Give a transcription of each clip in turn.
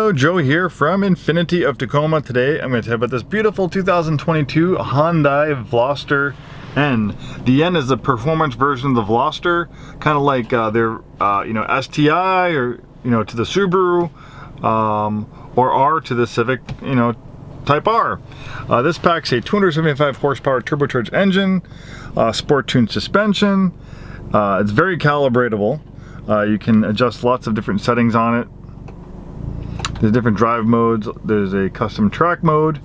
Hello, Joe here from Infiniti of Tacoma. Today I'm going to tell you about this beautiful 2022 Hyundai Veloster N. The N is the performance version of the Veloster, kind of like their STI or to the Subaru, or R to the Civic, Type R. This packs a 275 horsepower turbocharged engine, sport tuned suspension. It's very calibratable. You can adjust lots of different settings on it. There's different drive modes. There's a custom track mode.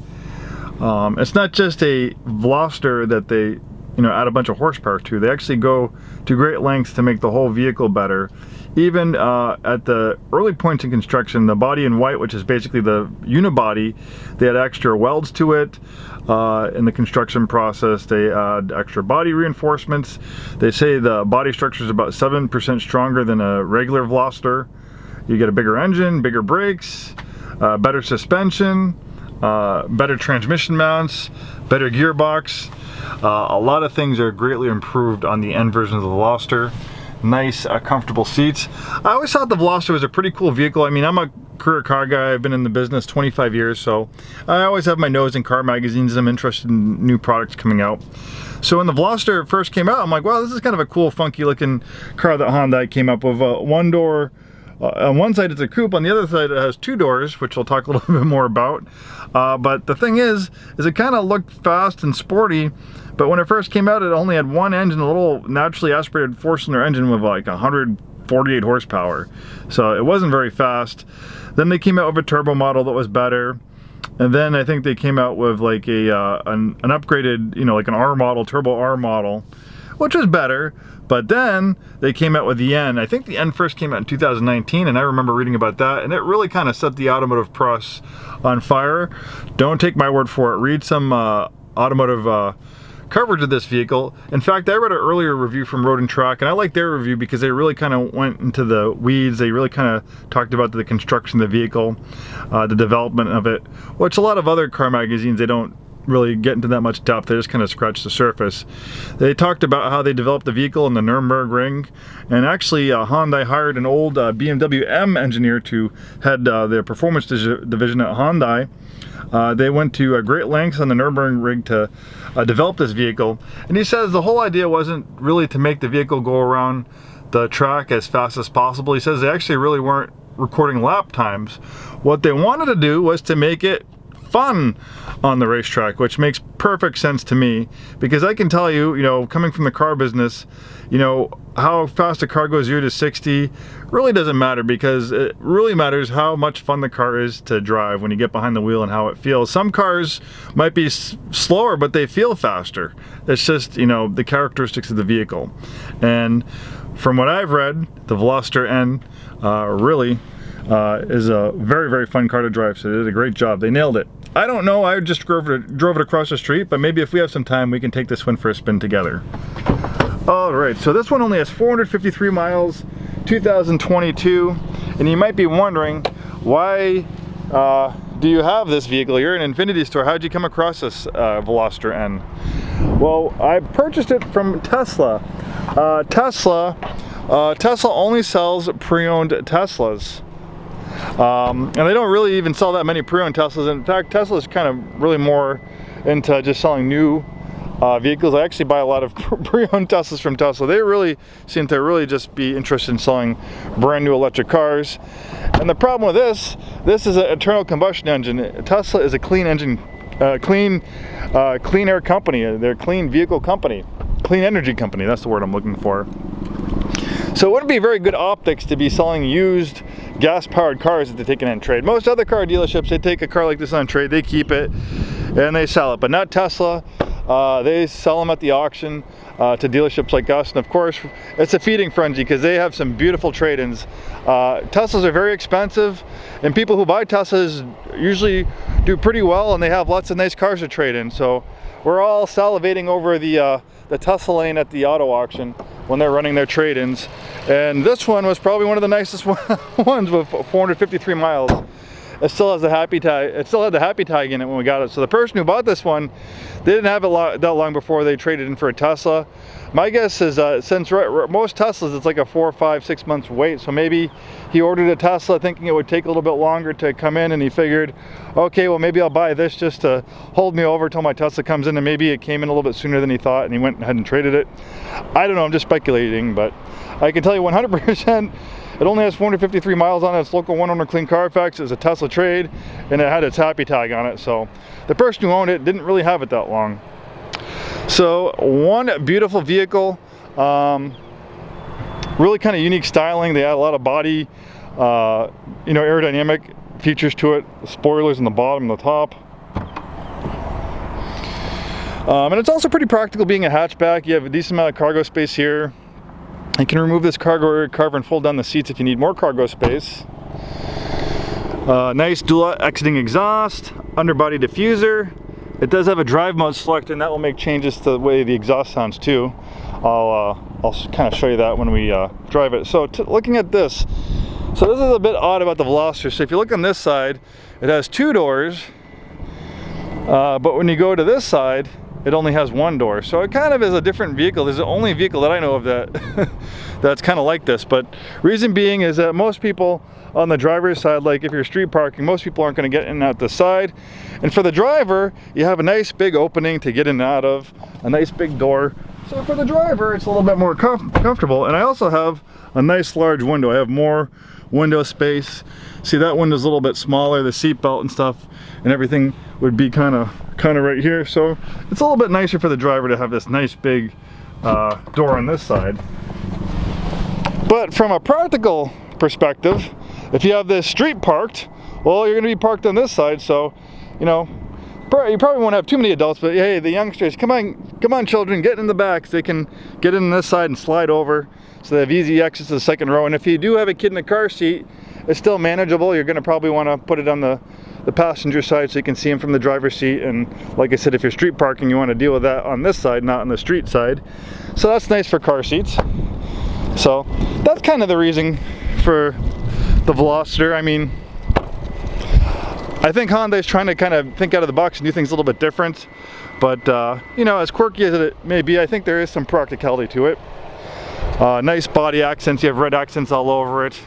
It's not just a Veloster that they add a bunch of horsepower to. They actually go to great lengths to make the whole vehicle better. Even at the early points in construction, the body in white, which is basically the unibody, they had extra welds to it. In the construction process, they add extra body reinforcements. They say the body structure is about 7% stronger than a regular Veloster. You get a bigger engine, bigger brakes, better suspension, better transmission mounts, better gearbox. A lot of things are greatly improved on the N version of the Veloster. Nice, comfortable seats. I always thought the Veloster was a pretty cool vehicle. I mean, I'm a career car guy. I've been in the business 25 years, so I always have my nose in car magazines. I'm interested in new products coming out. So when the Veloster first came out, I'm like, wow, this is kind of a cool, funky looking car that Hyundai came up with. One door. On one side it's a coupe, on the other side it has two doors, which we'll talk a little bit more about. But the thing is it kind of looked fast and sporty, but when it first came out it only had one engine, a little naturally aspirated 4-cylinder engine with like 148 horsepower. So it wasn't very fast. Then they came out with a turbo model that was better. And then I think they came out with like an upgraded, like an R model, turbo R model, which was better. But then they came out with the N. I think the N first came out in 2019, and I remember reading about that, and it really kind of set the automotive press on fire. Don't take my word for it. Read some automotive coverage of this vehicle. In fact, I read an earlier review from Road and Track, and I like their review because they really kind of went into the weeds. They really kind of talked about the construction of the vehicle, the development of it, which a lot of other car magazines, they don't really get into that much depth. They just kind of scratch the surface. They talked about how they developed the vehicle in the Nürburgring, and actually Hyundai hired an old BMW M engineer to head their performance division at Hyundai. They went to great lengths on the Nürburgring to develop this vehicle, and he says the whole idea wasn't really to make the vehicle go around the track as fast as possible. He says they actually really weren't recording lap times. What they wanted to do was to make it fun on the racetrack, which makes perfect sense to me, because I can tell you, coming from the car business, how fast a car goes 0 to 60 really doesn't matter, because it really matters how much fun the car is to drive when you get behind the wheel and how it feels. Some cars might be slower, but they feel faster. It's just, the characteristics of the vehicle. And from what I've read, the Veloster N really is a very, very fun car to drive, so they did a great job. They nailed it. I don't know, I just drove it across the street, but maybe if we have some time, we can take this one for a spin together. Alright, so this one only has 453 miles, 2022, and you might be wondering, why do you have this vehicle? You're in an Infiniti store. How'd you come across this Veloster N? Well, I purchased it from Tesla. Tesla only sells pre-owned Teslas. And they don't really even sell that many pre-owned Teslas. In fact, Tesla's kind of really more into just selling new vehicles. I actually buy a lot of pre-owned Teslas from Tesla. They really seem to really just be interested in selling brand new electric cars. And the problem with this is an internal combustion engine. Tesla is a clean engine, clean air company. They're a clean vehicle company, clean energy company. That's the word I'm looking for. So it wouldn't be very good optics to be selling used gas-powered cars that they take in trade. Most other car dealerships, they take a car like this on trade, they keep it, and they sell it. But not Tesla. They sell them at the auction to dealerships like us. And of course, it's a feeding frenzy because they have some beautiful trade-ins. Teslas are very expensive, and people who buy Teslas usually do pretty well, and they have lots of nice cars to trade in. So we're all salivating over the Tesla lane at the auto auction when they're running their trade-ins, and this one was probably one of the nicest ones with 453 miles. it still has the happy tag. It still had the happy tag in it when we got it. So the person who bought this one, they didn't have it that long before they traded in for a Tesla. My guess is since most Teslas, it's like a 4, 5, 6 months wait. So maybe he ordered a Tesla thinking it would take a little bit longer to come in, and he figured, okay, well maybe I'll buy this just to hold me over till my Tesla comes in, and maybe it came in a little bit sooner than he thought, and he went ahead and traded it. I don't know, I'm just speculating, but I can tell you 100%, it only has 453 miles on it. It's local 1 owner clean Carfax. It's a Tesla trade, and it had its happy tag on it. So the person who owned it didn't really have it that long. So one beautiful vehicle, really kind of unique styling. They add a lot of body, aerodynamic features to it. Spoilers in the bottom and the top. And it's also pretty practical being a hatchback. You have a decent amount of cargo space here. You can remove this cargo area cover and fold down the seats if you need more cargo space. Nice dual exiting exhaust, underbody diffuser. It does have a drive mode selector, and that will make changes to the way the exhaust sounds too. I'll kind of show you that when we drive it. So looking at this, so this is a bit odd about the Veloster. So if you look on this side, it has 2 doors, but when you go to this side, it only has 1 door. So it kind of is a different vehicle. This is the only vehicle that I know of that that's kind of like this. But reason being is that most people on the driver's side, like if you're street parking, most people aren't going to get in and out the side. And for the driver, you have a nice big opening to get in and out of, a nice big door. So for the driver, it's a little bit more comfortable. And I also have a nice large window. I have more window space. See, that window's a little bit smaller. The seat belt and stuff and everything would be kind of right here. So it's a little bit nicer for the driver to have this nice big door on this side. But from a practical perspective, if you have this street parked, well, you're going to be parked on this side. So, you probably won't have too many adults, but hey, the youngsters, come on children, get in the back so they can get in this side and slide over, so they have easy access to the second row. And if you do have a kid in the car seat, it's still manageable. You're going to probably want to put it on the passenger side so you can see him from the driver's seat. And like I said, if you're street parking, you want to deal with that on this side, not on the street side. So that's nice for car seats. So that's kind of the reason for the Veloster. I mean, I think Hyundai is trying to kind of think out of the box and do things a little bit different. But, as quirky as it may be, I think there is some practicality to it. Nice body accents. You have red accents all over it.